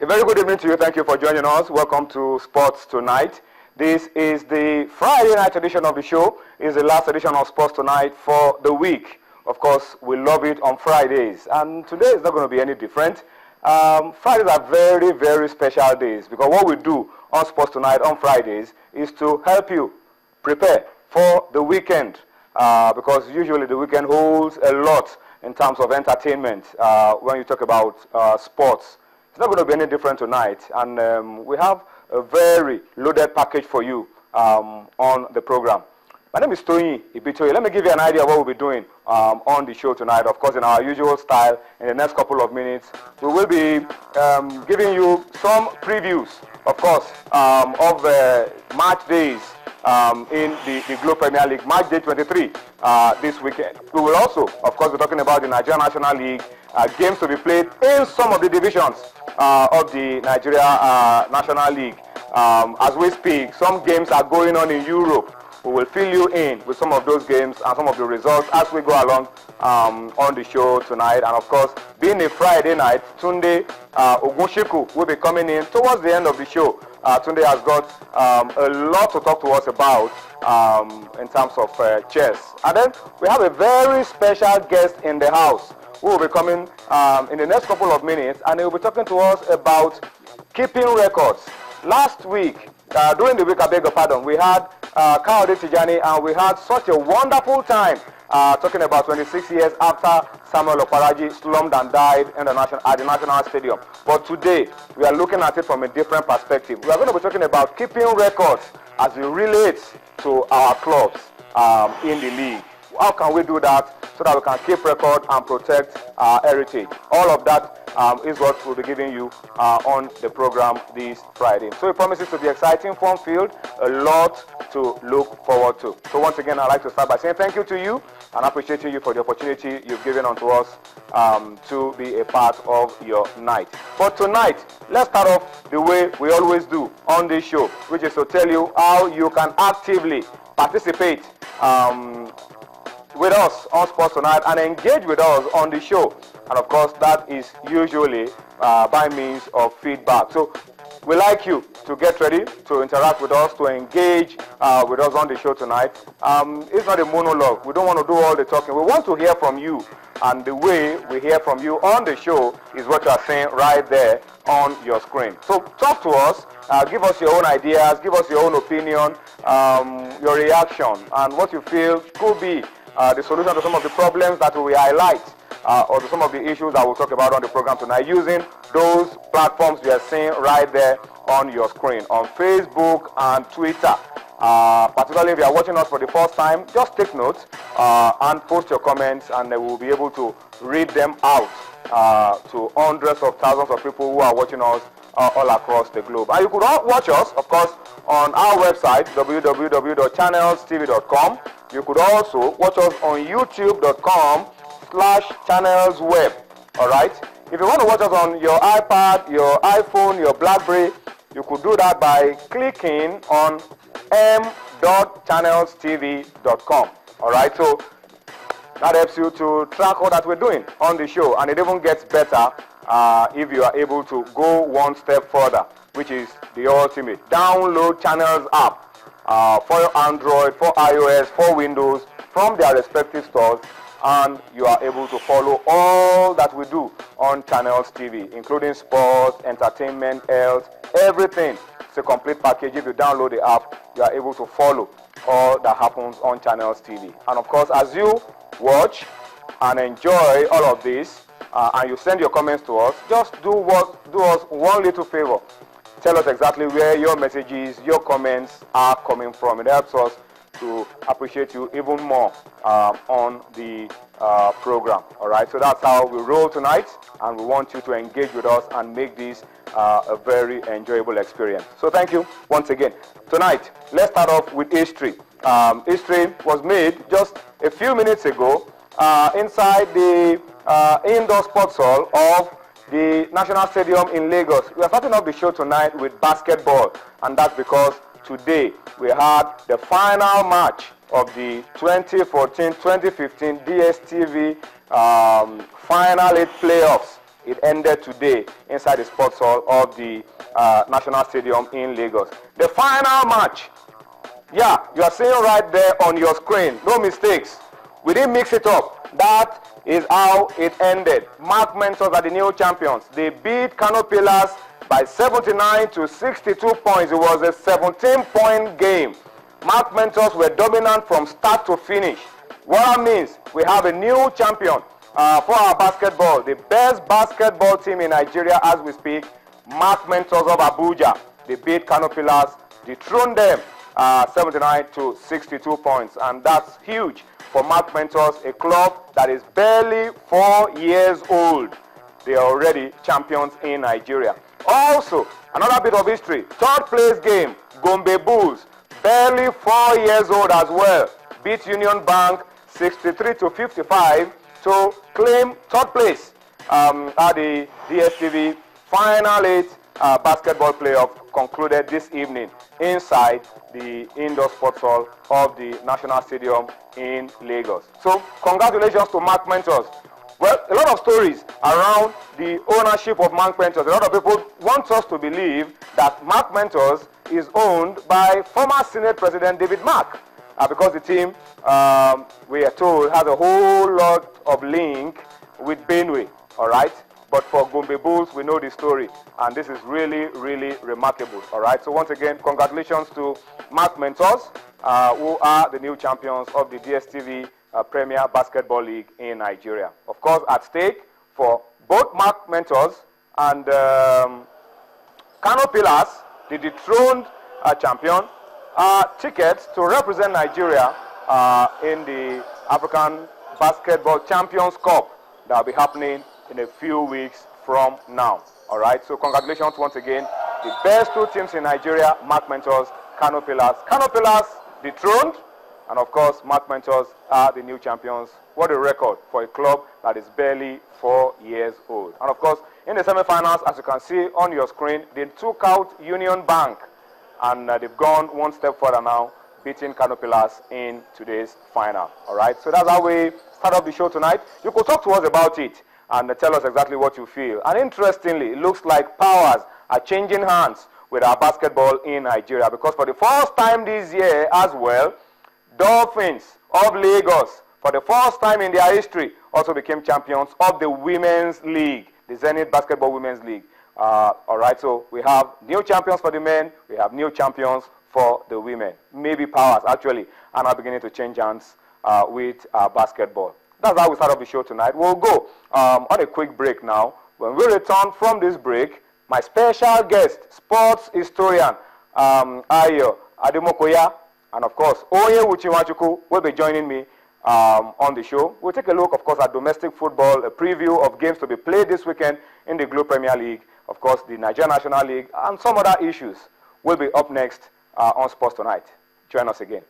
very good evening to you. Thank you for joining us. Welcome to Sports Tonight. This is the Friday night edition of the show. It's the last edition of Sports Tonight for the week. Of course, we love it on Fridays, and today is not going to be any different. Fridays are very, very special days because what we do on Sports Tonight on Fridays is to help you prepare for the weekend because usually the weekend holds a lot in terms of entertainment when you talk about sports. It's not going to be any different tonight, and we have a very loaded package for you on the program. My name is Tony Ibitoye. Let me give you an idea of what we'll be doing on the show tonight. Of course, in our usual style, in the next couple of minutes, we will be giving you some previews, of course, of match days in the Globe Premier League, match day 23 this weekend. We will also, of course, be talking about the Nigerian National League, games to be played in some of the divisions of the Nigeria National League. As we speak, some games are going on in Europe. We will fill you in with some of those games and some of the results as we go along on the show tonight. And of course, being a Friday night, Tunde Ogunshiku will be coming in towards the end of the show. Tunde has got a lot to talk to us about in terms of chess. And then we have a very special guest in the house who will be coming in the next couple of minutes, and he will be talking to us about keeping records. Last week, during the week, I beg your pardon, we had Kaode Tijani, and we had such a wonderful time talking about 26 years after Samuel Okparaji slumped and died in the at the National Stadium. But today, we are looking at it from a different perspective. We are going to be talking about keeping records as it relates to our clubs in the league. How can we do that so that we can keep record and protect our heritage? All of that is what we'll be giving you on the program this Friday. So it promises to be exciting, fun-filled, a lot to look forward to. So once again, I'd like to start by saying thank you to you and appreciating you for the opportunity you've given unto us to be a part of your night. But tonight, let's start off the way we always do on this show, which is to tell you how you can actively participate with us on Sports Tonight and engage with us on the show. And of course, that is usually by means of feedback. So we like you to get ready to interact with us, to engage with us on the show tonight. It's not a monologue. We don't want to do all the talking. We want to hear from you. And the way we hear from you on the show is what you are saying right there on your screen. So talk to us. Give us your own ideas. Give us your own opinion, your reaction, and what you feel could be the solution to some of the problems that we highlight or to some of the issues that we'll talk about on the program tonight using those platforms you are seeing right there on your screen on Facebook and Twitter. Particularly if you are watching us for the first time, just take notes and post your comments, and we'll be able to read them out to hundreds of thousands of people who are watching us all across the globe. And you could watch us, of course, on our website, www.channelstv.com. You could also watch us on youtube.com/channelsweb. All right. If you want to watch us on your iPad, your iPhone, your BlackBerry, you could do that by clicking on m.channelstv.com. All right. So that helps you to track all that we're doing on the show, and it even gets better if you are able to go one step further, which is the ultimate. Download Channels app for Android, for iOS, for Windows, from their respective stores, and you are able to follow all that we do on Channels TV, including sports, entertainment, health, everything. It's a complete package. If you download the app, you are able to follow all that happens on Channels TV. And of course, as you watch and enjoy all of this, and you send your comments to us, just do us one little favor. Tell us exactly where your messages, your comments are coming from. It helps us to appreciate you even more on the program. All right, so that's how we roll tonight, and we want you to engage with us and make this a very enjoyable experience. So thank you once again. Tonight, let's start off with history. History was made just a few minutes ago inside the indoor sports hall of the National Stadium in Lagos. We are starting off the show tonight with basketball, and that's because today we had the final match of the 2014-2015 DSTV Final 8 playoffs It ended today inside the sports hall of the National Stadium in Lagos. The final match, yeah, you are seeing right there on your screen, no mistakes. We didn't mix it up. That is how it ended. Mark Mentors are the new champions. They beat Kano Pillars by 79 to 62 points. It was a 17-point game. Mark Mentors were dominant from start to finish. What that means, we have a new champion for our basketball. The best basketball team in Nigeria as we speak, Mark Mentors of Abuja. They beat Kano Pillars, dethroned them 79 to 62 points. And that's huge for Mark Mentors, a club that is barely 4 years old. They are already champions in Nigeria. Also, another bit of history, third place game, Gombe Bulls, barely 4 years old as well, beat Union Bank 63 to 55 to claim third place at the DSTV Final 8 basketball playoff concluded this evening inside the indoor sports hall of the National Stadium in Lagos. So congratulations to Mark Mentors. Well, a lot of stories around the ownership of Mark Mentors. A lot of people want us to believe that Mark Mentors is owned by former Senate President David Mark, because the team, we are told, has a whole lot of link with Benue, all right? But for Gombe Bulls, we know the story, and this is really, really remarkable, all right? So once again, congratulations to Mark Mentors, who are the new champions of the DSTV Premier Basketball League in Nigeria. Of course, at stake for both Mark Mentors and Kano Pillars, the dethroned champion, tickets to represent Nigeria in the African Basketball Champions Cup that will be happening in a few weeks from now. All right, so congratulations once again. The best two teams in Nigeria, Mark Mentors, Kano Pillars. Kano Pillars dethroned, and of course, Mark Mentors are the new champions. What a record for a club that is barely 4 years old. And of course, in the semi-finals, as you can see on your screen, they took out Union Bank, and they've gone one step further now, beating Kano Pillars in today's final. All right, so that's how we start off the show tonight. You could talk to us about it and tell us exactly what you feel. And interestingly, it looks like powers are changing hands with our basketball in Nigeria, because for the first time this year as well, Dolphins of Lagos, for the first time in their history, also became champions of the Women's League, the Zenith Basketball Women's League. All right, so we have new champions for the men, we have new champions for the women. Maybe powers, actually, are now beginning to change hands with basketball. That's how we start off the show tonight. We'll go on a quick break now. When we return from this break, my special guest, sports historian, Ayo Ademokoya, and of course, Oye Uchiwachuku will be joining me on the show. We'll take a look, of course, at domestic football, a preview of games to be played this weekend in the Globe Premier League, of course, the Nigerian National League, and some other issues will be up next on Sports Tonight. Join us again.